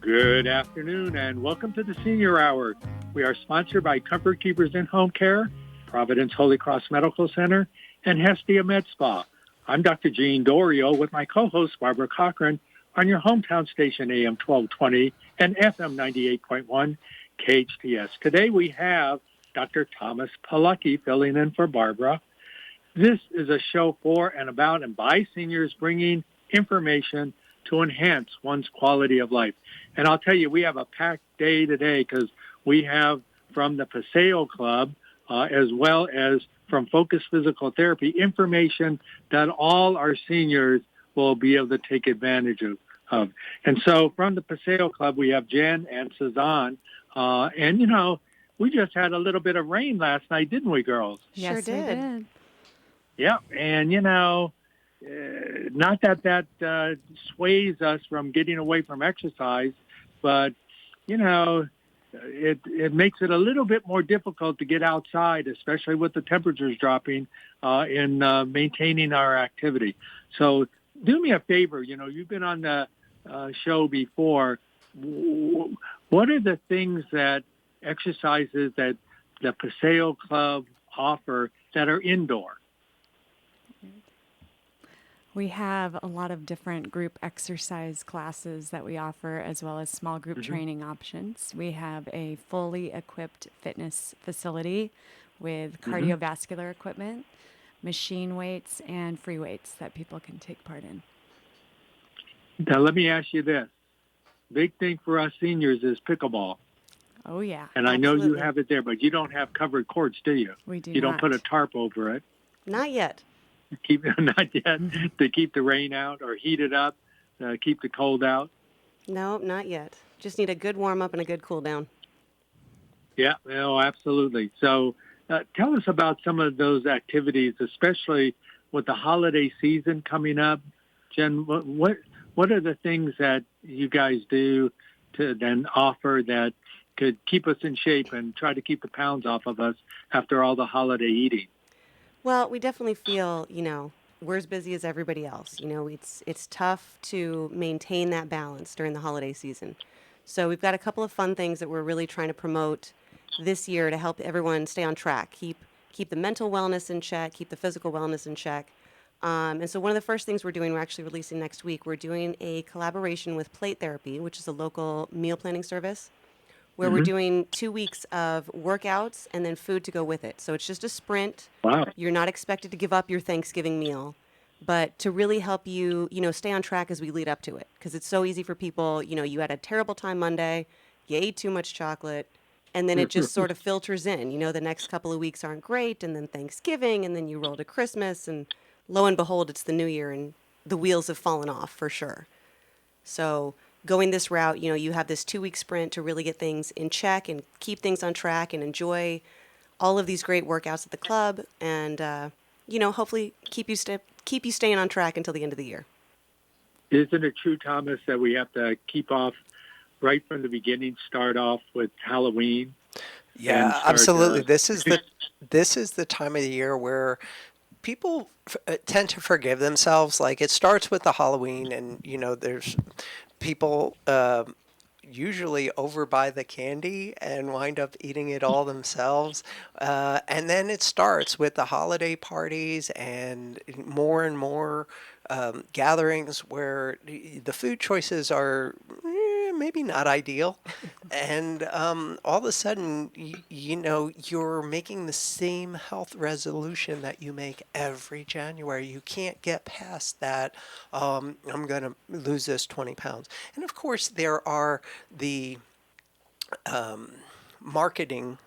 Good afternoon and welcome to the Senior Hour. We are sponsored by Comfort Keepers in Home Care, Providence Holy Cross Medical Center, and Hestia Med Spa. I'm Dr. Gene Dorio with my co-host Barbara Cochran on your hometown station AM 1220 and FM 98.1 KHTS. Today we have Dr. Thomas Polucki filling in for Barbara. This is a show for and about and by seniors bringing information to enhance one's quality of life. And I'll tell you, we have a packed day today because we have from the Paseo Club as well as from Focus Physical Therapy information that all our seniors will be able to take advantage of. And so from the Paseo Club, we have Jen and Cezanne. And, you know, we just had a little bit of rain last night, didn't we, girls? Yes, sure did. Yeah, and, you know, not that sways us from getting away from exercise, but, you know, it makes it a little bit more difficult to get outside, especially with the temperatures dropping in maintaining our activity. So do me a favor, you know, you've been on the show before. What are the things that exercises that the Paseo Club offer that are indoor? We have a lot of different group exercise classes that we offer, as well as small group training options. We have a fully equipped fitness facility with cardiovascular equipment, machine weights, and free weights that people can take part in. Now, let me ask you this. Big thing for us seniors is pickleball. Oh, yeah. And I know you have it there, but you don't have covered courts, do you? We do You not. don't put a tarp over it. Not yet. Not yet, to keep the rain out or heat it up, keep the cold out? No, not yet. Just need a good warm-up and a good cool-down. Yeah, no, absolutely. So tell us about some of those activities, especially with the holiday season coming up. Jen, what are the things that you guys do to then offer that could keep us in shape and try to keep the pounds off of us after all the holiday eating? Well, we definitely feel, you know, we're as busy as everybody else. You know, it's tough to maintain that balance during the holiday season. So we've got a couple of fun things that we're really trying to promote this year to help everyone stay on track, keep the mental wellness in check, keep the physical wellness in check. And so one of the first things we're actually releasing next week, we're doing a collaboration with Plate Therapy, which is a local meal planning service, where we're doing 2 weeks of workouts and then food to go with it. So it's just a sprint. Wow. You're not expected to give up your Thanksgiving meal, but to really help you, you know, stay on track as we lead up to it. Because it's so easy for people, you know, you had a terrible time Monday, you ate too much chocolate, and then it just sort of filters in. You know, the next couple of weeks aren't great, and then Thanksgiving, and then you roll to Christmas, and lo and behold, it's the new year, and the wheels have fallen off for sure. So going this route, you know, you have this 2-week sprint to really get things in check and keep things on track and enjoy all of these great workouts at the club and, you know, hopefully keep you staying on track until the end of the year. Isn't it true, Thomas, that we have to keep off right from the beginning, start off with Halloween? Yeah, absolutely. This is the time of the year where people tend to forgive themselves. Like it starts with the Halloween and, you know, there's people usually overbuy the candy and wind up eating it all themselves. And then it starts with the holiday parties and more gatherings where the food choices are maybe not ideal. And all of a sudden, you know, you're making the same health resolution that you make every January. You can't get past that, I'm going to lose this 20 pounds. And of course, there are the marketing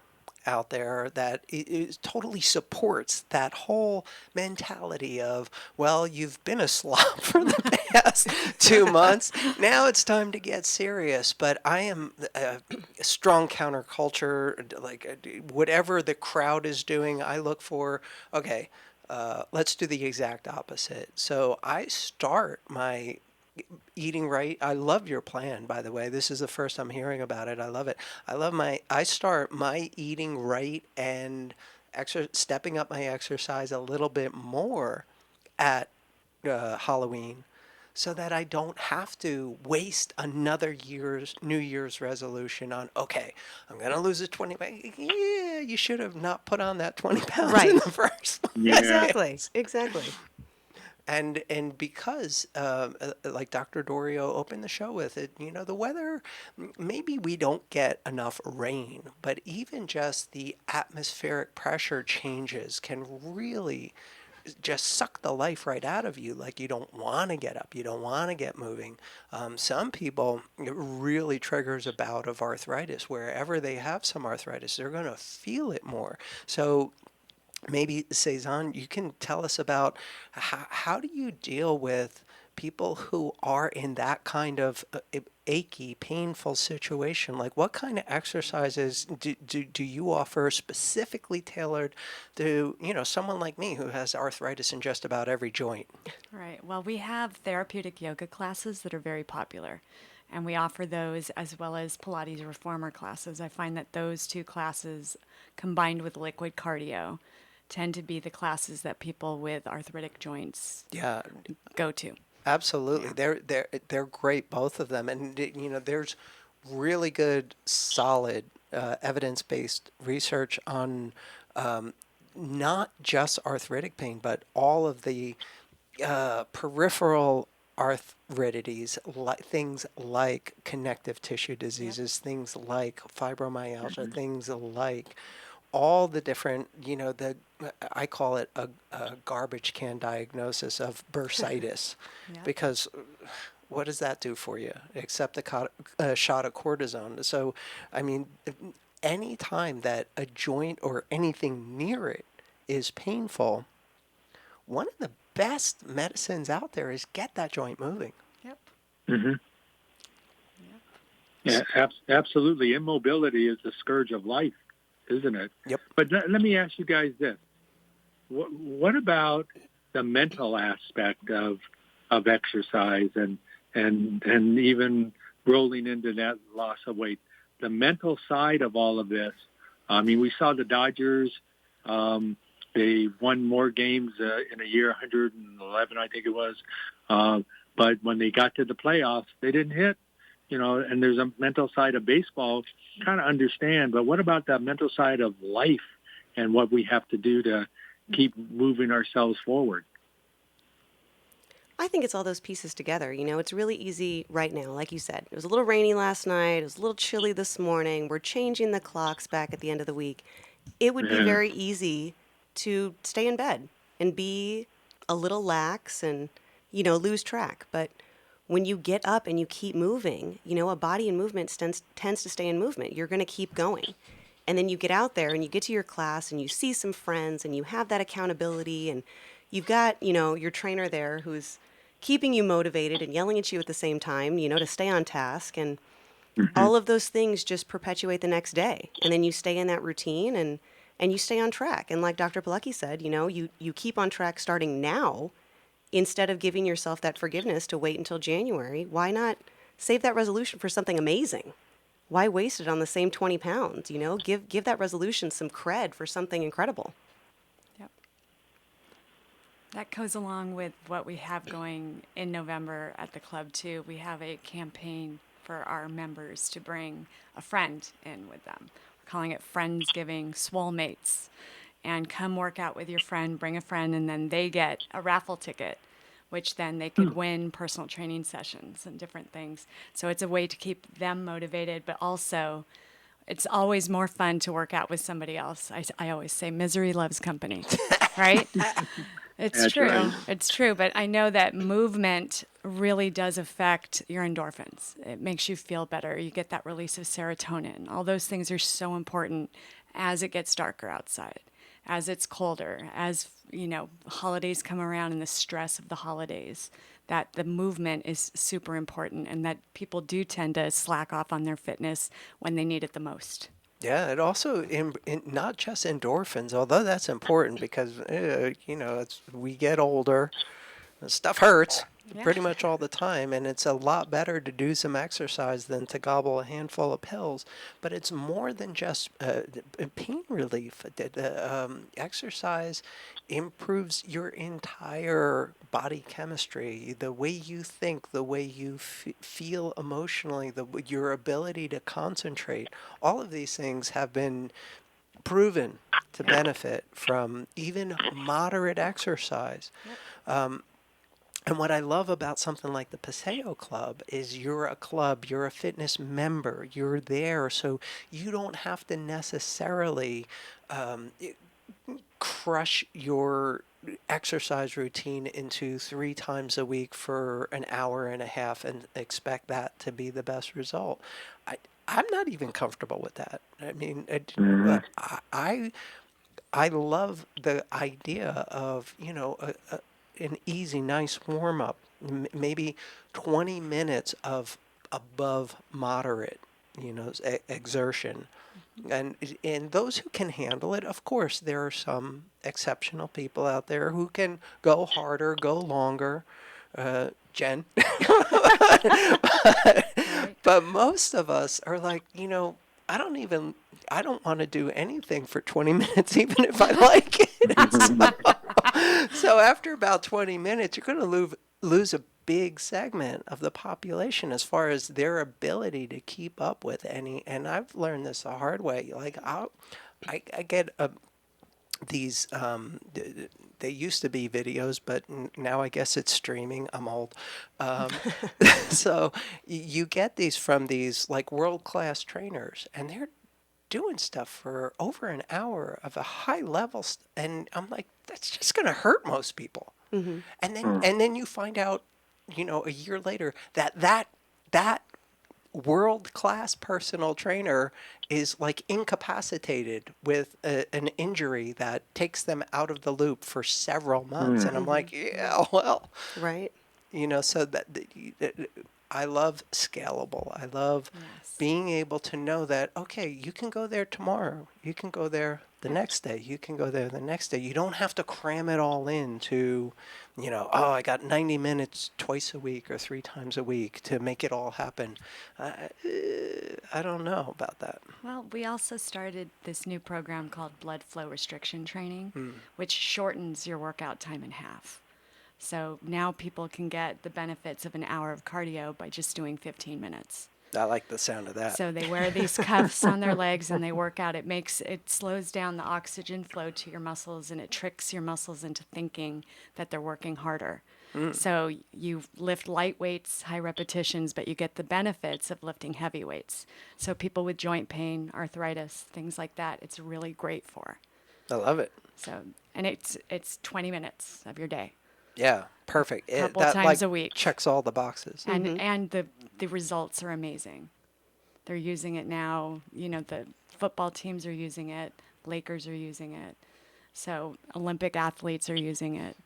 out there that it totally supports that whole mentality of, well, you've been a slob for the past 2 months. Now it's time to get serious. But I am a strong counterculture. Like whatever the crowd is doing, I look for, okay, let's do the exact opposite. So I start my eating right. I love your plan, by the way. This is the first I'm hearing about it. I love it. I start my eating right and stepping up my exercise a little bit more at Halloween so that I don't have to waste another New Year's resolution on, okay, I'm going to lose a 20 pounds. Yeah, you should have not put on that 20 pounds in Right. the first place. Yeah. Exactly. And because, like Dr. Dorio opened the show with it, the weather, maybe we don't get enough rain, but even just the atmospheric pressure changes can really just suck the life right out of you. Like you don't want to get up, you don't want to get moving. Some people, it really triggers a bout of arthritis. Wherever they have some arthritis, they're going to feel it more. So maybe Cezanne, you can tell us about how do you deal with people who are in that kind of achy, painful situation? Like what kind of exercises do you offer specifically tailored to, someone like me who has arthritis in just about every joint? Right. Well, we have therapeutic yoga classes that are very popular, and we offer those as well as Pilates reformer classes. I find that those two classes combined with liquid cardio tend to be the classes that people with arthritic joints Yeah, go to. absolutely. Yeah. They're great, both of them. And there's really good, solid, evidence-based research on not just arthritic pain, but all of the peripheral arthritides, things like connective tissue diseases, things like fibromyalgia, things like all the different, I call it a garbage can diagnosis of bursitis, Yeah. because what does that do for you except a shot of cortisone? So, I mean, any time that a joint or anything near it is painful, one of the best medicines out there is get that joint moving. Yep. Hmm. Yep. Yeah, absolutely. Immobility is the scourge of life, isn't it? Yep. But let me ask you guys this. What about the mental aspect of exercise and even rolling into that loss of weight? The mental side of all of this. I mean, we saw the Dodgers. They won more games in a year, 111, I think it was. But when they got to the playoffs, they didn't hit. And there's a mental side of baseball, kind of understand. But what about the mental side of life and what we have to do to keep moving ourselves forward? I think it's all those pieces together. It's really easy right now. Like you said, it was a little rainy last night. It was a little chilly this morning. We're changing the clocks back at the end of the week. It would be Yeah. very easy to stay in bed and be a little lax and, lose track. But when you get up and you keep moving, a body in movement tends to stay in movement. You're going to keep going. And then you get out there and you get to your class and you see some friends and you have that accountability and you've got, your trainer there who's keeping you motivated and yelling at you at the same time, to stay on task. And all of those things just perpetuate the next day. And then you stay in that routine and you stay on track. And like Dr. Polucki said, you keep on track starting now instead of giving yourself that forgiveness to wait until January. Why not save that resolution for something amazing? Why waste it on the same 20 pounds? Give that resolution some cred for something incredible. Yep. That goes along with what we have going in November at the club, too. We have a campaign for our members to bring a friend in with them. We're calling it Friendsgiving Swole Mates. And come work out with your friend, bring a friend, and then they get a raffle ticket, which then they could win personal training sessions and different things. So it's a way to keep them motivated, but also it's always more fun to work out with somebody else. I always say misery loves company, right? It's That's true. right. It's true. But I know that movement really does affect your endorphins. It makes you feel better. You get that release of serotonin. All those things are so important as it gets darker outside, as it's colder, as, holidays come around and the stress of the holidays, that the movement is super important and that people do tend to slack off on their fitness when they need it the most. Yeah, it also not just endorphins, although that's important because we get older, stuff hurts, Yeah. pretty much all the time, and it's a lot better to do some exercise than to gobble a handful of pills. But it's more than just pain relief. Exercise improves your entire body chemistry, the way you think, the way you feel emotionally, your ability to concentrate. All of these things have been proven to benefit from even moderate exercise. Yep. And what I love about something like the Paseo Club is you're a club, you're a fitness member, you're there, so you don't have to necessarily crush your exercise routine into 3 times a week for an hour and a half and expect that to be the best result. I'm not even comfortable with that. I mean, I love the idea of, an easy, nice warm up, maybe 20 minutes of above moderate, exertion. And those who can handle it, of course, there are some exceptional people out there who can go harder, go longer. Jen. Right. But most of us are like, I don't want to do anything for 20 minutes, even if I like it. So after about 20 minutes, you're going to lose a big segment of the population as far as their ability to keep up with any. And I've learned this the hard way. Like I get these. They used to be videos, but now I guess it's streaming. I'm old. So you get these from these like world-class trainers, and they're doing stuff for over an hour of a high level, and I'm like, that's just going to hurt most people. Mm-hmm. And then you find out, a year later that world class personal trainer is like incapacitated with an injury that takes them out of the loop for several months, and I'm like, yeah, well, Right. so that I love scalable. I love Yes. being able to know that, okay, you can go there tomorrow. You can go there the next day. You can go there the next day. You don't have to cram it all into, oh, I got 90 minutes twice a week or 3 times a week to make it all happen. I don't know about that. Well, we also started this new program called blood flow restriction training, which shortens your workout time in half. So now people can get the benefits of an hour of cardio by just doing 15 minutes. I like the sound of that. So they wear these cuffs on their legs and they work out. It slows down the oxygen flow to your muscles, and it tricks your muscles into thinking that they're working harder. So you lift light weights, high repetitions, but you get the benefits of lifting heavy weights. So people with joint pain, arthritis, things like that, it's really great for. I love it. So, and it's 20 minutes of your day. Yeah, perfect. Couple That times a week. checks all the boxes. And the results are amazing. They're using it now. The football teams are using it. Lakers are using it. So Olympic athletes are using it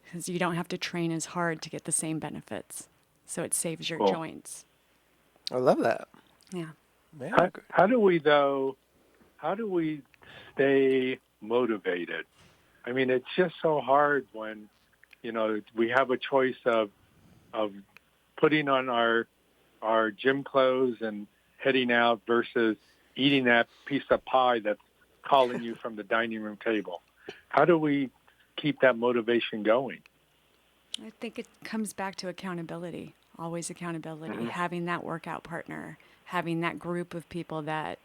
because you don't have to train as hard to get the same benefits. So it saves your joints. I love that. Yeah. Yeah. How do we stay motivated? I mean, it's just so hard when, we have a choice of putting on our gym clothes and heading out versus eating that piece of pie that's calling you from the dining room table. How do we keep that motivation going? I think it comes back to accountability, always accountability, having that workout partner, having that group of people that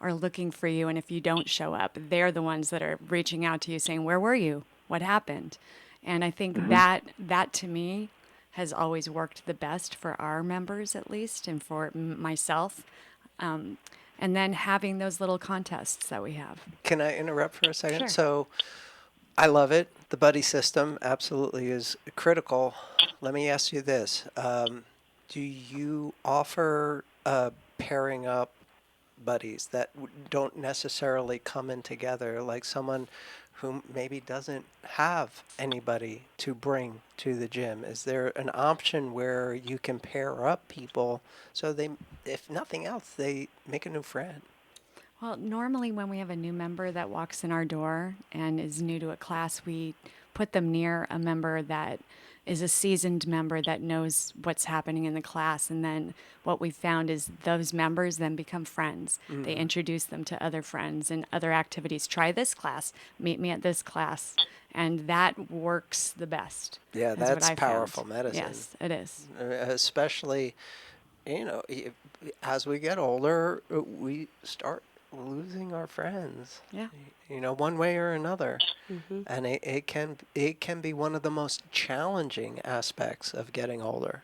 are looking for you. And if you don't show up, they're the ones that are reaching out to you saying, where were you? What happened? And I think that to me has always worked the best for our members, at least, and for myself. And then having those little contests that we have. Can I interrupt for a second? Sure. So I love it. The buddy system absolutely is critical. Let me ask you this. Do you offer pairing up buddies that don't necessarily come in together, like someone who maybe doesn't have anybody to bring to the gym? Is there an option where you can pair up people so they, if nothing else, they make a new friend? Well, normally when we have a new member that walks in our door and is new to a class, we put them near a member that is a seasoned member that knows what's happening in the class. And then what we found is those members then become friends. They introduce them to other friends and other activities. Try this class, meet me at this class. And that works the best. Yeah, is what that's I powerful found. medicine. Yes, it is. Especially, as we get older, we start losing our friends. Yeah. One way or another. And it can be one of the most challenging aspects of getting older.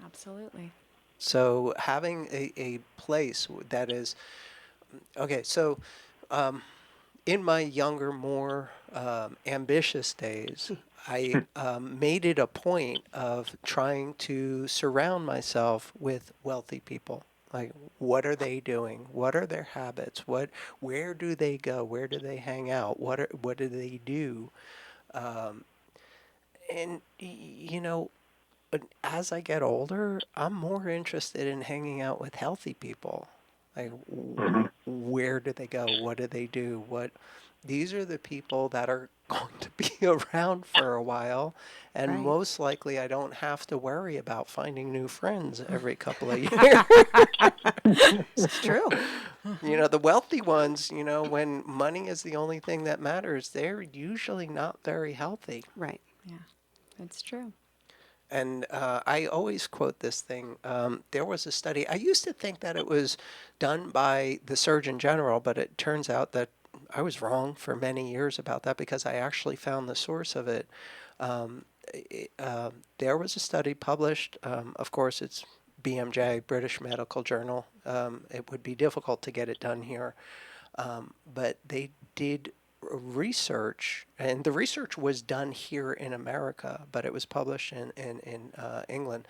Absolutely. So having a place that is okay. So in my younger, more ambitious days, I made it a point of trying to surround myself with wealthy people. Like, what are they doing? What are their habits? Where do they go? Where do they hang out? What do they do? And as I get older, I'm more interested in hanging out with healthy people. Like, where do they go? What do they do? These are the people that are going to be around for a while, and Right. most likely I don't have to worry about finding new friends every couple of years. It's true. The wealthy ones, when money is the only thing that matters, they're usually not very healthy. Right. Yeah, that's true. And I always quote this thing. There was a study. I used to think that it was done by the Surgeon General, but it turns out that I was wrong for many years about that because I actually found the source of it. There was a study published. Of course, it's BMJ, British Medical Journal. It would be difficult to get it done here. But they did research, and the research was done here in America, but it was published in England,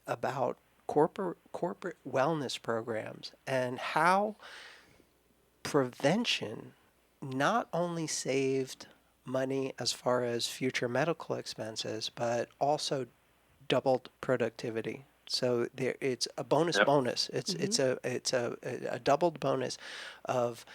about corporate wellness programs and how prevention not only saved money as far as future medical expenses, but also doubled productivity. So it's a bonus. It's a doubled bonus of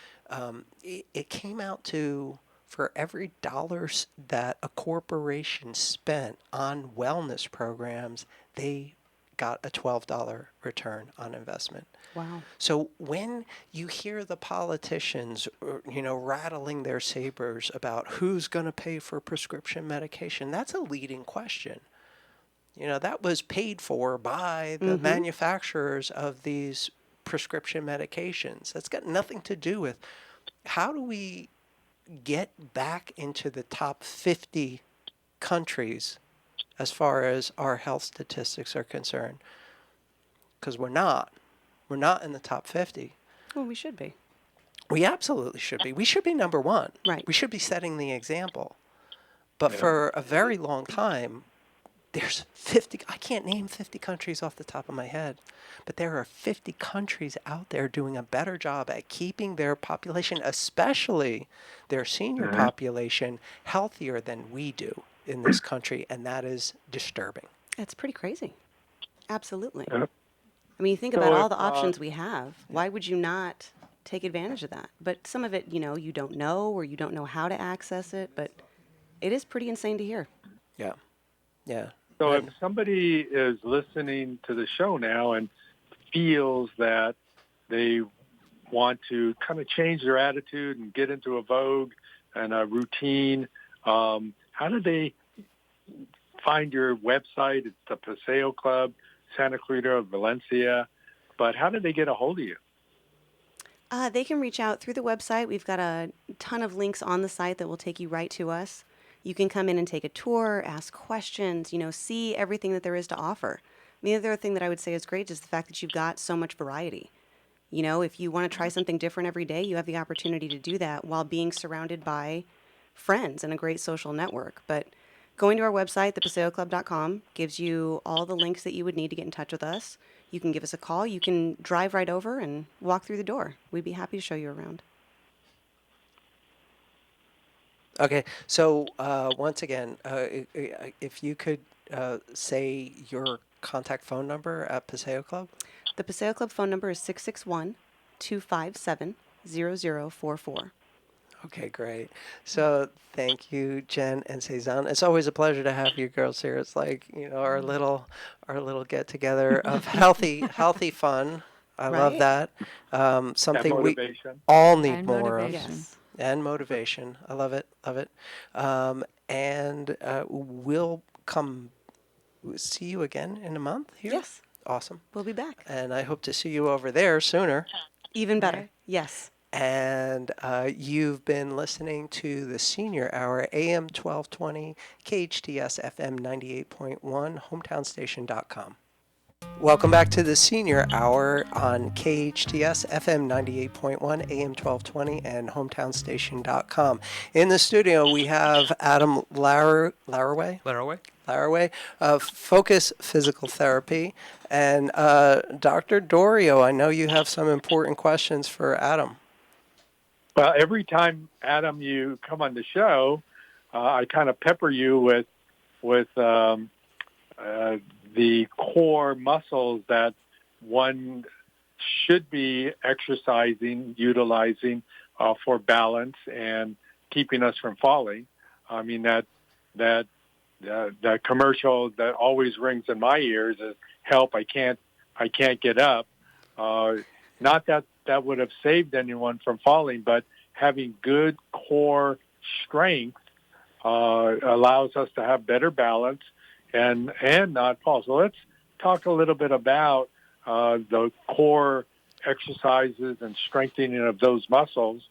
it came out to, for every dollar that a corporation spent on wellness programs, they got a $12 return on investment. Wow. So when you hear the politicians, rattling their sabers about who's going to pay for prescription medication, that's a leading question. That was paid for by the manufacturers of these prescription medications. That's got nothing to do with how do we get back into the top 50 countries as far as our health statistics are concerned. Because we're not. We're not in the top 50. Well, we should be. We absolutely should be. We should be number one. Right. We should be setting the example. But for a very long time, there's 50, I can't name 50 countries off the top of my head, but there are 50 countries out there doing a better job at keeping their population, especially their senior population, healthier than we do in this country, and that is disturbing. That's pretty crazy. Absolutely. Yep. I mean, you think about all the options we have. Why would you not take advantage of that? But some of it, you don't know, or you don't know how to access it, but it is pretty insane to hear. Yeah. Yeah. So if somebody is listening to the show now and feels that they want to kind of change their attitude and get into a vogue and a routine, how do they find your website? It's the Paseo Club, Santa Clarita, Valencia. But how do they get a hold of you? They can reach out through the website. We've got a ton of links on the site that will take you right to us. You can come in and take a tour, ask questions, see everything that there is to offer. The other thing that I would say is great is the fact that you've got so much variety. If you want to try something different every day, you have the opportunity to do that while being surrounded by friends and a great social network. But going to our website, thepaseoclub.com, gives you all the links that you would need to get in touch with us. You can give us a call. You can drive right over and walk through the door. We'd be happy to show you around. Okay, so once again, if you could say your contact phone number at Paseo Club. The Paseo Club phone number is 661-257-0044. Okay, great. So thank you, Jen and Cezanne. It's always a pleasure to have you girls here. It's like, our little get together of healthy fun. I love Right? that. That Something we motivation. all need And more of. motivation. Yes. And motivation. I love it. Love it. And we'll come see you again in a month here. Yes. Awesome. We'll be back. And I hope to see you over there sooner. Even All better. right. Yes. And you've been listening to the Senior Hour, AM 1220, KHTS FM 98.1, hometownstation.com. Welcome back to the Senior Hour on KHTS FM 98.1, AM 1220, and hometownstation.com. In the studio, we have Adam Laraway. Laraway of Focus Physical Therapy. And Dr. Dorio, I know you have some important questions for Adam. Well, every time, Adam, you come on the show, I kind of pepper you with the core muscles that one should be exercising, utilizing for balance and keeping us from falling. I mean that commercial that always rings in my ears is "Help! I can't get up." Not that would have saved anyone from falling, but having good core strength allows us to have better balance and not fall. So let's talk a little bit about the core exercises and strengthening of those muscles,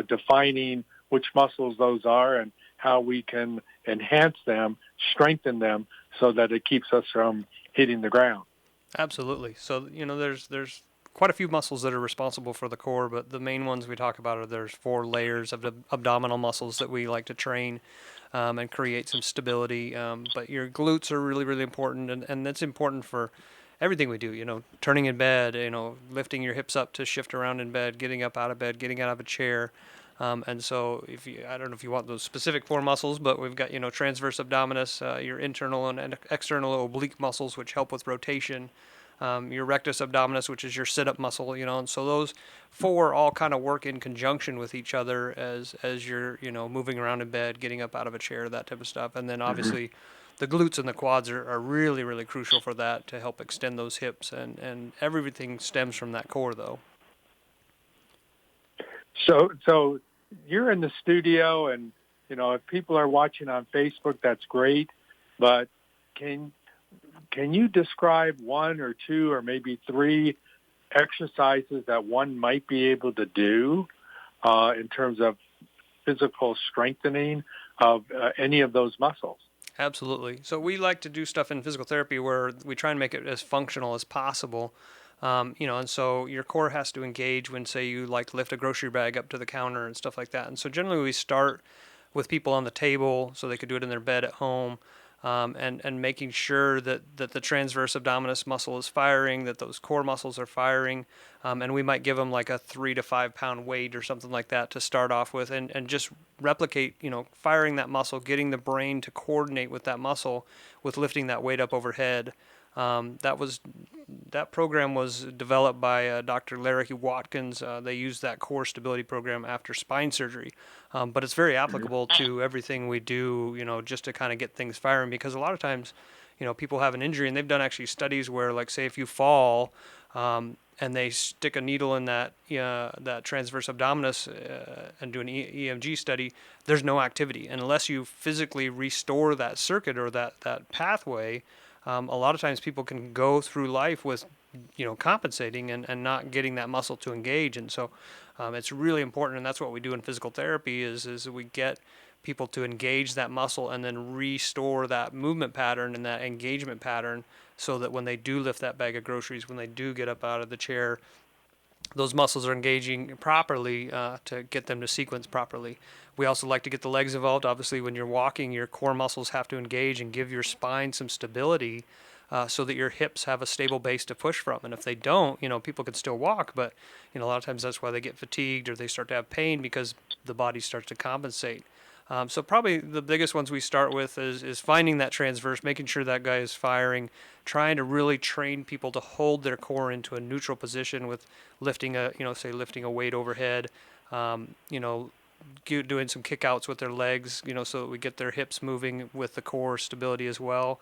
defining which muscles those are and how we can enhance them, strengthen them so that it keeps us from hitting the ground. Absolutely. So, there's quite a few muscles that are responsible for the core, but the main ones we talk about are there's 4 layers of the abdominal muscles that we like to train and create some stability. But your glutes are really, really important, and that's important for everything we do, turning in bed, lifting your hips up to shift around in bed, getting up out of bed, getting out of a chair. And so I don't know if you want those specific 4 muscles, but we've got, transverse abdominis, your internal and external oblique muscles, which help with rotation, your rectus abdominis, which is your sit-up muscle, and so those 4 all kind of work in conjunction with each other as you're, moving around in bed, getting up out of a chair, that type of stuff. And then obviously the glutes and the quads are really, really crucial for that to help extend those hips, and everything stems from that core, though. So you're in the studio, and if people are watching on Facebook, that's great. But can you describe 1 or 2 or maybe 3 exercises that one might be able to do in terms of physical strengthening of any of those muscles? Absolutely. So we like to do stuff in physical therapy where we try and make it as functional as possible. And so your core has to engage when, say, you like lift a grocery bag up to the counter and stuff like that. And so generally we start with people on the table so they could do it in their bed at home, and making sure that the transverse abdominis muscle is firing, that those core muscles are firing. And we might give them like a 3 to 5 pound weight or something like that to start off with, and just replicate, firing that muscle, getting the brain to coordinate with that muscle with lifting that weight up overhead. That program was developed by Dr. Larry Watkins. They used that core stability program after spine surgery, but it's very applicable to everything we do. Just to kind of get things firing, because a lot of times, people have an injury, and they've done actually studies where, like, say, if you fall, and they stick a needle in that transverse abdominis and do an EMG study, there's no activity, and unless you physically restore that circuit or that pathway. A lot of times people can go through life with, compensating and not getting that muscle to engage. And so it's really important, and that's what we do in physical therapy is we get people to engage that muscle and then restore that movement pattern and that engagement pattern so that when they do lift that bag of groceries, when they do get up out of the chair, those muscles are engaging properly to get them to sequence properly. We also like to get the legs involved. Obviously, when you're walking, your core muscles have to engage and give your spine some stability so that your hips have a stable base to push from. And if they don't, people can still walk, but a lot of times that's why they get fatigued or they start to have pain because the body starts to compensate. So probably the biggest ones we start with is finding that transverse, making sure that guy is firing, trying to really train people to hold their core into a neutral position with lifting lifting a weight overhead, doing some kickouts with their legs, so that we get their hips moving with the core stability as well.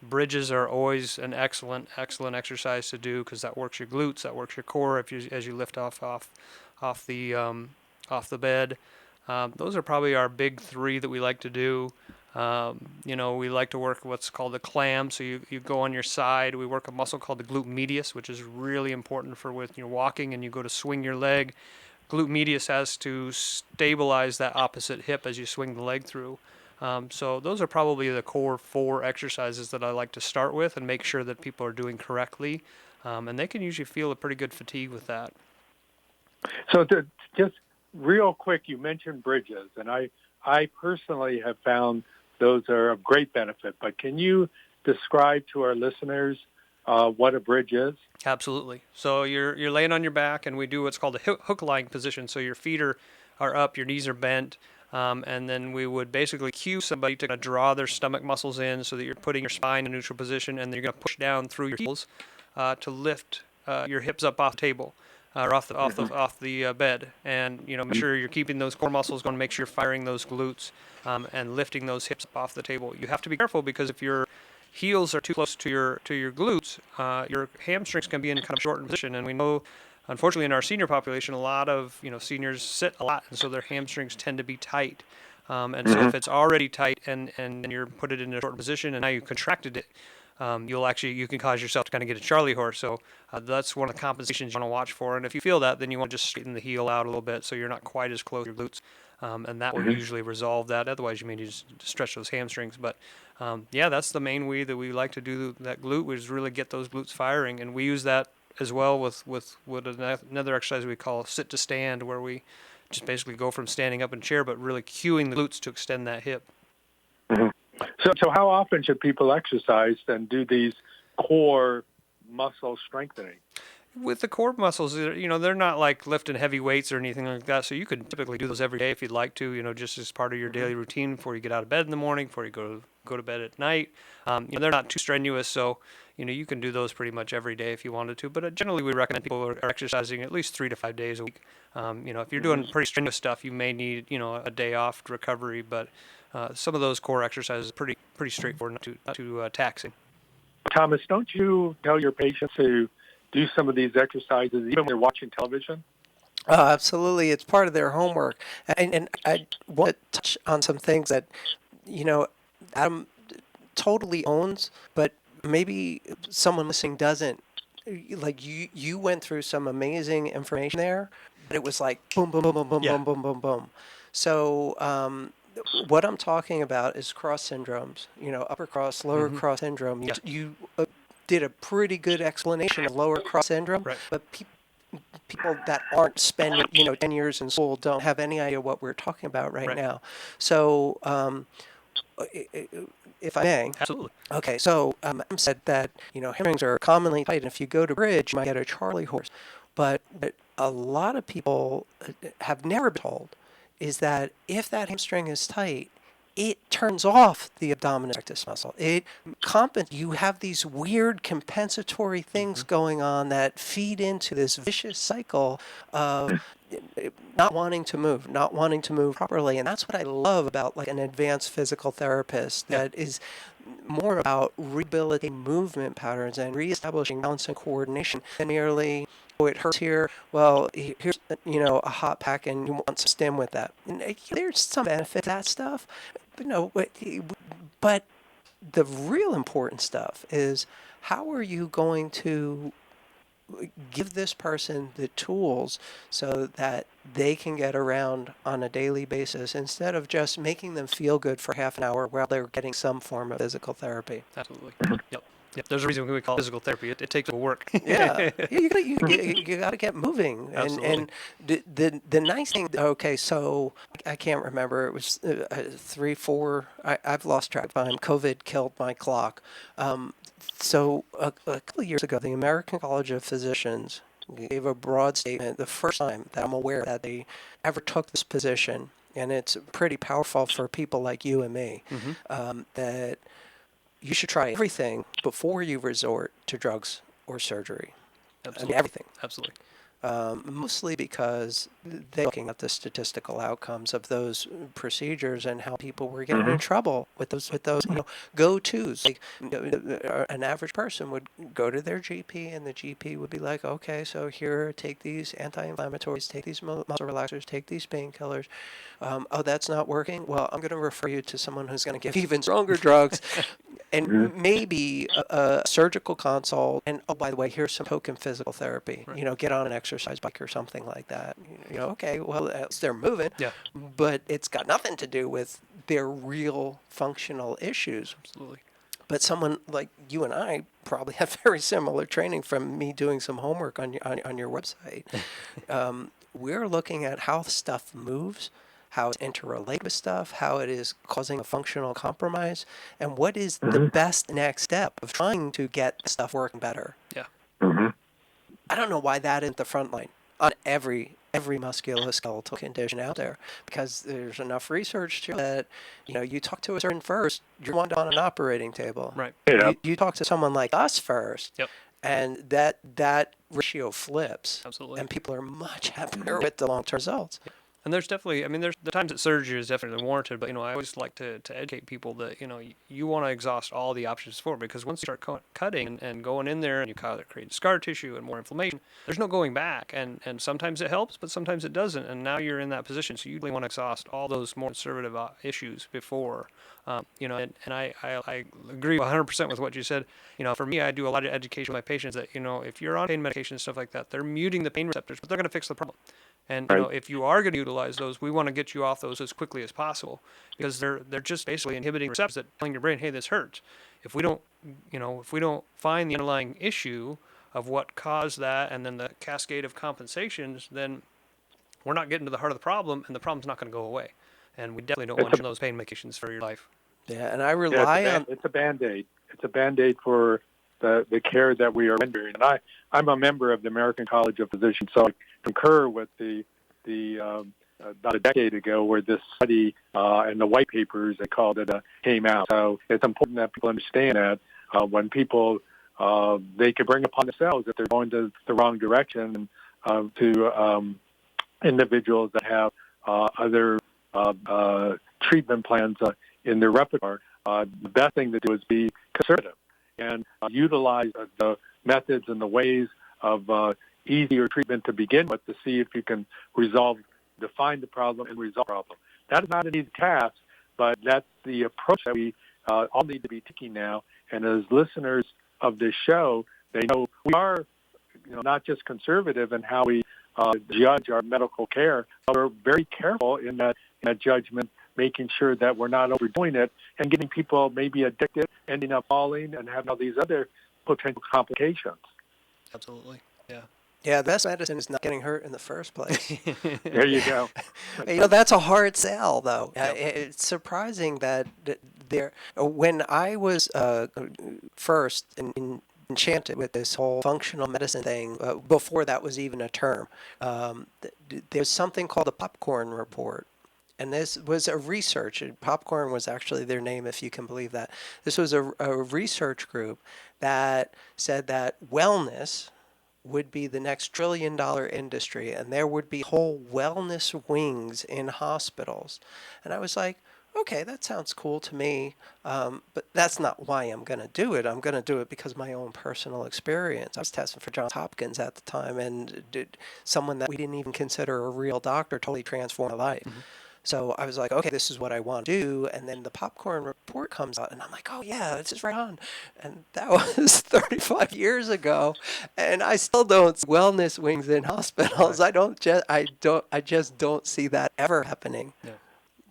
Bridges are always an excellent exercise to do because that works your glutes, that works your core as you lift off the bed. Those are probably our big three that we like to do. We like to work what's called the clam. So you go on your side. We work a muscle called the glute medius, which is really important for when you're walking and you go to swing your leg. Glute medius has to stabilize that opposite hip as you swing the leg through. So those are probably the core 4 exercises that I like to start with and make sure that people are doing correctly. And they can usually feel a pretty good fatigue with that. So just real quick, you mentioned bridges, and I personally have found those are of great benefit. But can you describe to our listeners what a bridge is? Absolutely. So you're laying on your back, and we do what's called a hook lying position. So your feet are up, your knees are bent, and then we would basically cue somebody to draw their stomach muscles in so that you're putting your spine in neutral position, and then you're going to push down through your heels to lift your hips up off the table. Or off the bed, and make sure you're keeping those core muscles going. Make sure you're firing those glutes and lifting those hips up off the table. You have to be careful because if your heels are too close to your glutes, your hamstrings can be in kind of shortened position. And we know, unfortunately, in our senior population, a lot of seniors sit a lot, and so their hamstrings tend to be tight. And so if it's already tight and you're put it in a shortened position, and now you contracted it, you can cause yourself to kind of get a Charlie horse. So that's one of the compensations you want to watch for. And if you feel that, then you want to just straighten the heel out a little bit so you're not quite as close to your glutes. And that will usually resolve that. Otherwise, you may need to stretch those hamstrings. But that's the main way that we like to do that glute, is really get those glutes firing. And we use that as well with another exercise we call sit to stand, where we just basically go from standing up in a chair, but really cueing the glutes to extend that hip. Mm-hmm. So how often should people exercise and do these core muscle strengthening? With the core muscles, they're not like lifting heavy weights or anything like that. So you could typically do those every day if you'd like to, just as part of your daily routine before you get out of bed in the morning, before you go to bed at night. They're not too strenuous, so you can do those pretty much every day if you wanted to. But generally, we recommend people are exercising at least 3 to 5 days a week. If you're doing pretty strenuous stuff, you may need a day off to recovery. But some of those core exercises are pretty straightforward, not too taxing. Thomas, don't you tell your patients to do some of these exercises even when they're watching television? Absolutely. It's part of their homework. And I want to touch on some things that, Adam totally owns, but maybe someone listening doesn't. Like you went through some amazing information there, but it was like boom, boom, boom, boom, boom, boom, boom, boom, boom. So what I'm talking about is cross syndromes, upper cross, lower cross syndrome. You did a pretty good explanation of lower cross syndrome, right. But people that aren't spending 10 years in school don't have any idea what we're talking about right now. So if I may. Absolutely. Okay, so said that hamstrings are commonly tight, and if you go to bridge, you might get a Charlie horse. But a lot of people have never been told is that if that hamstring is tight, it turns off the abdominal rectus muscle. You have these weird compensatory things going on that feed into this vicious cycle of not wanting to move properly. And that's what I love about like an advanced physical therapist that is more about rehabilitating movement patterns and reestablishing balance and coordination than merely, it hurts here, well, here's a hot pack and you want some stim with that. And there's some benefit to that stuff, but the real important stuff is how are you going to give this person the tools so that they can get around on a daily basis instead of just making them feel good for half an hour while they're getting some form of physical therapy. Absolutely. Yep. There's a reason we call it physical therapy. It takes work. Yeah. You got to get moving. And the nice thing, okay, so I can't remember. It was 3, 4, I've lost track of time. COVID killed my clock. So a couple of years ago, the American College of Physicians gave a broad statement, the first time that I'm aware that they ever took this position, and it's pretty powerful for people like you and me, that you should try everything before you resort to drugs or surgery. Absolutely. I mean, everything. Absolutely. mostly because they're looking at the statistical outcomes of those procedures and how people were getting in trouble with those go-tos. Like an average person would go to their GP, and the GP would be like, okay, so here, take these anti-inflammatories, take these muscle relaxers, take these painkillers. Oh, that's not working? Well, I'm going to refer you to someone who's going to give even stronger drugs. And maybe a surgical consult, and oh, by the way, here's some token physical therapy. Right. Get on an exercise bike or something like that. Okay, well, at least they're moving. Yeah. But it's got nothing to do with their real functional issues. Absolutely. But someone like you and I probably have very similar training from me doing some homework on your website. We're looking at how stuff moves, how it's interrelated with stuff, how it is causing a functional compromise, and what is the best next step of trying to get stuff working better. Yeah. I don't know why that isn't the front line on every musculoskeletal condition out there, because there's enough research to that. You talk to a surgeon first, you're one on an operating table. Right. Yeah. You talk to someone like us first, Yep. and that ratio flips. Absolutely. And people are much happier with the long-term results. And there's definitely, there's the times that surgery is definitely warranted, but, I always like to educate people that, you want to exhaust all the options for it, because once you start cutting and going in there and you create scar tissue and more inflammation, there's no going back. And sometimes it helps, but sometimes it doesn't. And now you're in that position. So you really want to exhaust all those more conservative issues before, and I agree 100% with what you said. For me, I do a lot of education with my patients that, if you're on pain medication and stuff like that, they're muting the pain receptors, but they're going to fix the problem. And if you are going to utilize those, we want to get you off those as quickly as possible, because they're just basically inhibiting receptors that telling your brain, hey, this hurts. If we don't find the underlying issue of what caused that, and then the cascade of compensations, then we're not getting to the heart of the problem, and the problem's not going to go away. And we definitely don't want you on those pain medications for your life. Yeah, and I rely on. It's a Band-Aid. It's a Band-Aid for the care that we are rendering. And I'm a member of the American College of Physicians, so I concur with the about a decade ago where this study and the white papers, they called it, came out. So it's important that people understand that when people, they can bring upon themselves if they're going to the wrong direction, to individuals that have other treatment plans in their repertoire. The best thing to do is be conservative and utilize the methods and the ways of easier treatment to begin with, to see if you can define the problem and resolve the problem. That is not an easy task, but that's the approach that we all need to be taking now. And as listeners of this show, they know we are, not just conservative in how we judge our medical care, but we're very careful in that judgment, making sure that we're not overdoing it and getting people maybe addicted, ending up falling and having all these other potential complications. Absolutely. Yeah. Yeah, the best medicine is not getting hurt in the first place. There you go. That's a hard sell, though. It's surprising that when I was first enchanted with this whole functional medicine thing, before that was even a term, there's something called the Popcorn Report. And this was a research. Popcorn was actually their name, if you can believe that. This was a research group that said that wellness would be the next trillion-dollar industry, and there would be whole wellness wings in hospitals. And I was like, okay, that sounds cool to me, but that's not why I'm going to do it. I'm going to do it because of my own personal experience. I was testing for Johns Hopkins at the time, and someone that we didn't even consider a real doctor totally transformed my life. Mm-hmm. So I was like, okay, this is what I want to do. And then the Popcorn Report comes out, and I'm like, oh, yeah, this is right on. And that was 35 years ago, and I still don't see wellness wings in hospitals. I just don't see that ever happening. Yeah.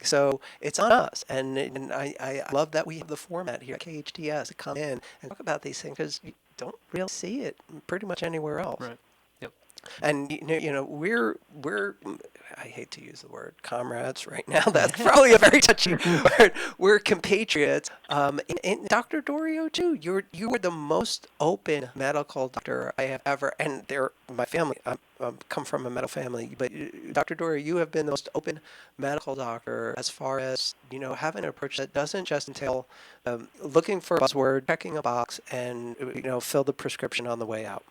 So it's on us, and I love that we have the format here at KHTS to come in and talk about these things, because you don't really see it pretty much anywhere else. Right. Yep. And we're I hate to use the word comrades right now. That's probably a very touchy word. We're compatriots. And Dr. Dorio too. You were the most open medical doctor I have ever. And my family. I come from a medical family, but Dr. Dorio, you have been the most open medical doctor as far as having an approach that doesn't just entail looking for a buzzword, checking a box, and fill the prescription on the way out.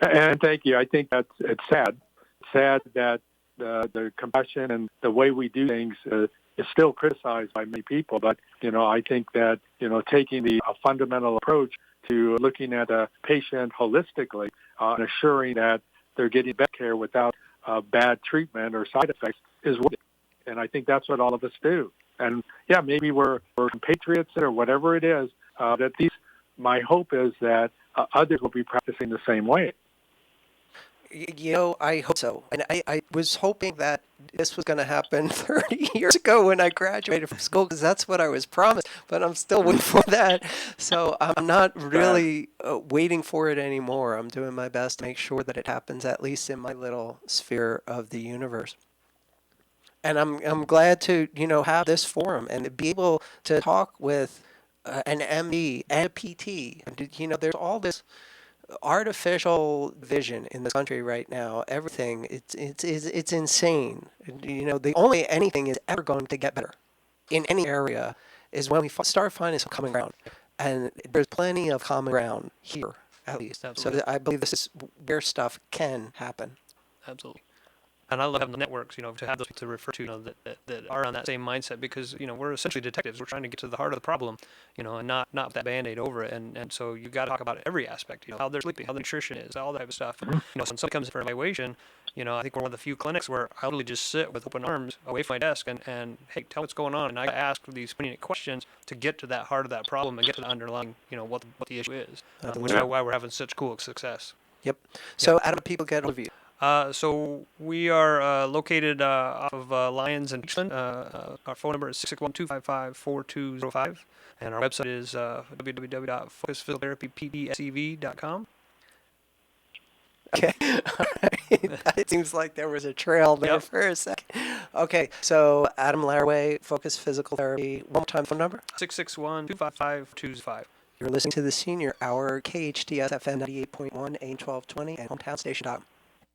And thank you. I think it's sad. It's sad that the compassion and the way we do things is still criticized by many people. But, I think that, taking a fundamental approach to looking at a patient holistically and assuring that they're getting better care without bad treatment or side effects is worth it. And I think that's what all of us do. And, yeah, maybe we're compatriots or whatever it is, that my hope is that others will be practicing the same way. I hope so. And I was hoping that this was going to happen 30 years ago when I graduated from school, because that's what I was promised. But I'm still waiting for that. So I'm not really waiting for it anymore. I'm doing my best to make sure that it happens, at least in my little sphere of the universe. And I'm glad to, have this forum and to be able to talk with an MD and a PT. And, there's all this artificial vision in this country right now. Everything, it's insane. The only anything is ever going to get better in any area is when we start finding some common ground. And there's plenty of common ground here, at least. Absolutely. So I believe this is where stuff can happen. Absolutely. And I love having the networks, to have those people to refer to, that are on that same mindset, because, we're essentially detectives. We're trying to get to the heart of the problem, and not that Band-Aid over it. And so you got to talk about every aspect, how they're sleeping, how the nutrition is, all that type of stuff. And, so when somebody comes in for an evaluation, I think we're one of the few clinics where I literally just sit with open arms away from my desk and hey, tell me what's going on. And I ask these poignant questions to get to that heart of that problem and get to the underlying, what the issue is, which is why we're having such cool success. Yep. So Adam, people get hold of you. So we are located off of Lyons and Beachland. Our phone number is 661-255-4205, and our website is www.focusphysicaltherapypdsev.com. Okay. All right. It seems like there was a trail there for a second. Okay, so Adam Laraway, Focus Physical Therapy. One more time, phone number? 661-255-4205. You're listening to the Senior Hour, KHTS FM 98.1, AM 1220, and HometownsStation.com.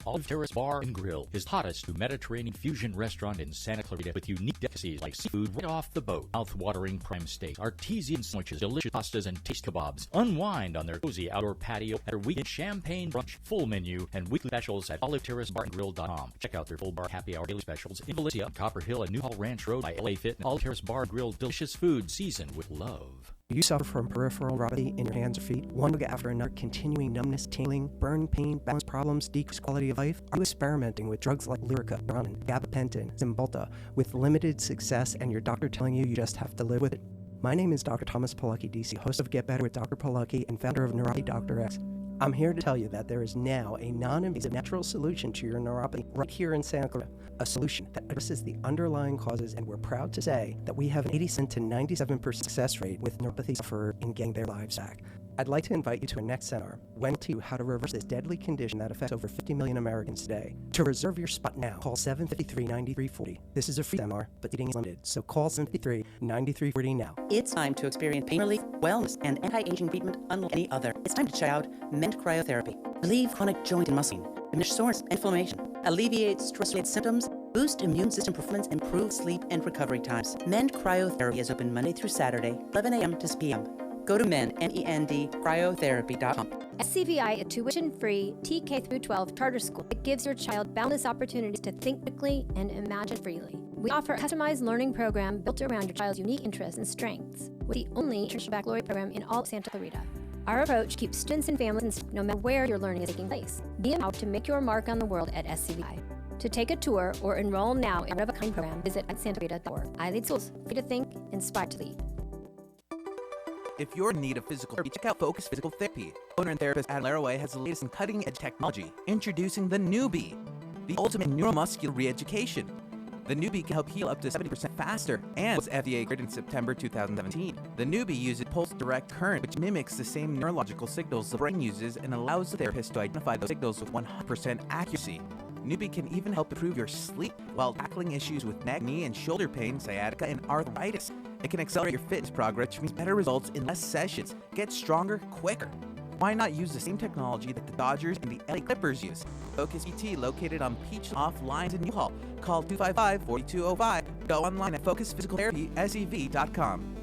Olive Terrace Bar and Grill is the hottest Mediterranean fusion restaurant in Santa Clarita with unique delicacies like seafood right off the boat, mouth-watering prime steak, artesian sandwiches, delicious pastas, and taste kebabs. Unwind on their cozy outdoor patio at their weekend champagne brunch, full menu, and weekly specials at oliveterracebarandgrill.com. Check out their full bar happy hour daily specials in Valencia, Copper Hill, and Newhall Ranch Road by LA Fit, and Olive Terrace Bar and Grill, delicious food seasoned with love. Do you suffer from peripheral neuropathy in your hands or feet? One bug after another, continuing numbness, tingling, burning pain, balance problems, decreased quality of life? Are you experimenting with drugs like Lyrica, Neurontin, gabapentin, Cymbalta with limited success and your doctor telling you just have to live with it? My name is Dr. Thomas Polucki, DC, host of Get Better with Dr. Polucki and founder of Neuropathy Dr. X. I'm here to tell you that there is now a non-invasive natural solution to your neuropathy right here in Santa Clarita, a solution that addresses the underlying causes, and we're proud to say that we have an 87% to 97% success rate with neuropathy sufferers in getting their lives back. I'd like to invite you to our next seminar, when we'll tell you how to reverse this deadly condition that affects over 50 million Americans today. To reserve your spot now, call 753-9340. This is a free seminar, but seating is limited, so call 753-9340 now. It's time to experience pain relief, wellness, and anti-aging treatment unlike any other. It's time to check out Mend Cryotherapy. Relieve chronic joint and muscle pain, diminish soreness and inflammation, alleviate stress-related symptoms, boost immune system performance, improve sleep and recovery times. Mend Cryotherapy is open Monday through Saturday, 11 a.m. to 6 p.m. Go to MEND, cryotherapy.com. SCVI, a tuition-free TK-12 charter school that gives your child boundless opportunities to think quickly and imagine freely. We offer a customized learning program built around your child's unique interests and strengths, with the only traditional baccalaureate program in all of Santa Clarita. Our approach keeps students and families safe no matter where your learning is taking place. Be empowered to make your mark on the world at SCVI. To take a tour or enroll now in our of-a-kind program, visit santaclarita.org. I lead schools, free to think, inspired to lead. If you're in need of physical therapy, check out Focus Physical Therapy. Owner and therapist Adam Laraway has the latest in cutting-edge technology, introducing the Newbie, the ultimate neuromuscular re-education. The Newbie can help heal up to 70% faster and was FDA cleared in September 2017. The Newbie uses pulse direct current, which mimics the same neurological signals the brain uses and allows the therapist to identify those signals with 100% accuracy. Newbie can even help improve your sleep while tackling issues with neck, knee, and shoulder pain, sciatica, and arthritis. It can accelerate your fitness progress, which means better results in less sessions. Get stronger quicker. Why not use the same technology that the Dodgers and the LA Clippers use? Focus PT, located on Peach off Lines in Newhall. Call 255-4205. Go online at focusphysicaltherapysev.com.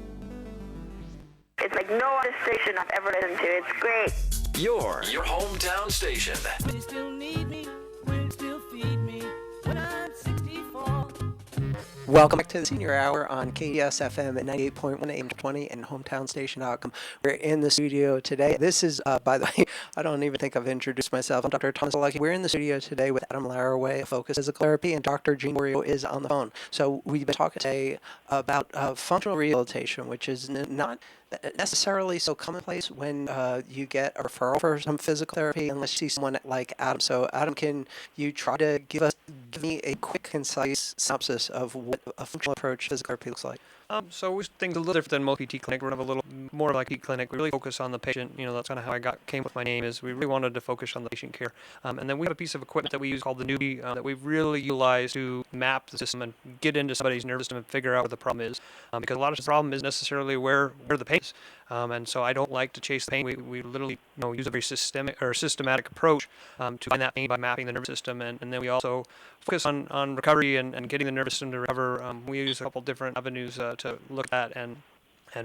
It's like no other station I've ever listened to. It's great. your hometown station. Will you still need me? Will you still feed me when I'm 64? Welcome back to the Senior Hour on KHTS FM at 98.1 AM 20 and hometownstation.com. We're in the studio today. This is, by the way, I don't even think I've introduced myself. I'm Dr. Thomas Polucki. We're in the studio today with Adam Laraway, Focus Physical Therapy, and Dr. Dorio is on the phone. So we've been talking today about functional rehabilitation, which is not necessarily so commonplace when you get a referral for some physical therapy unless you see someone like Adam. So Adam, can you try to give me a quick, concise synopsis of what a functional approach to physical therapy looks like? So things a little different than most PT clinic. We're a little more like PT clinic. We really focus on the patient. That's kind of how I came with my name. Is we really wanted to focus on the patient care. And then we have a piece of equipment that we use called the Newbie that we really utilize to map the system and get into somebody's nervous system and figure out what the problem is. Because a lot of the problem isn't necessarily where the pain is. And so I don't like to chase the pain. We literally use a very systematic approach to find that pain by mapping the nervous system. And then we also focus on recovery and getting the nervous system to recover. We use a couple different avenues to look at and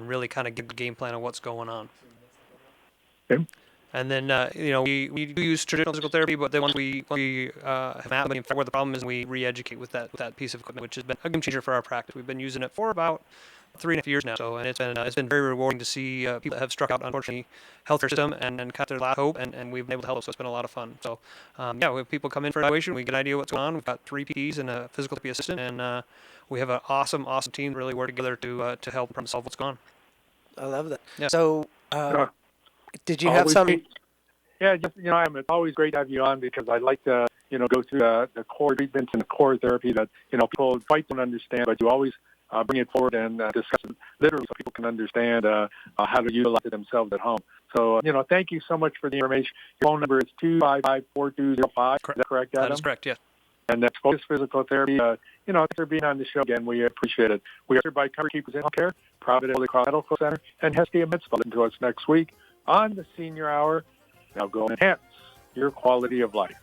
really kind of give the game plan of what's going on. Okay. And then we do use traditional physical therapy, but then once we have mapped and figure out where the problem is, we re-educate with that piece of equipment, which has been a game changer for our practice. We've been using it for about 3.5 years now, and it's been very rewarding to see people that have struck out, unfortunately, healthcare system and cut their last hope, and we've been able to help them. So it's been a lot of fun. So we have people come in for evaluation, we get an idea what's going on. We've got 3 PTs and a physical therapy assistant, and we have an awesome team really work together to help problem solve what's going on. I love that. Yeah. So did you have some? Yeah, it's always great to have you on because I like to, go through the core treatments and the core therapy that, people quite don't understand, but you always bring it forward and discuss it literally so people can understand how to utilize it themselves at home. So, thank you so much for the information. Your phone number is 255-4205. Is that correct, Adam? That is correct, yes. And that's Focus Physical Therapy. Thanks for being on the show again. We appreciate it. We are served by Comfort Keepers in Healthcare, Providence Holy Cross Medical Center, and Hestia Med Spa. Listen to us next week on the Senior Hour. Now go and enhance your quality of life.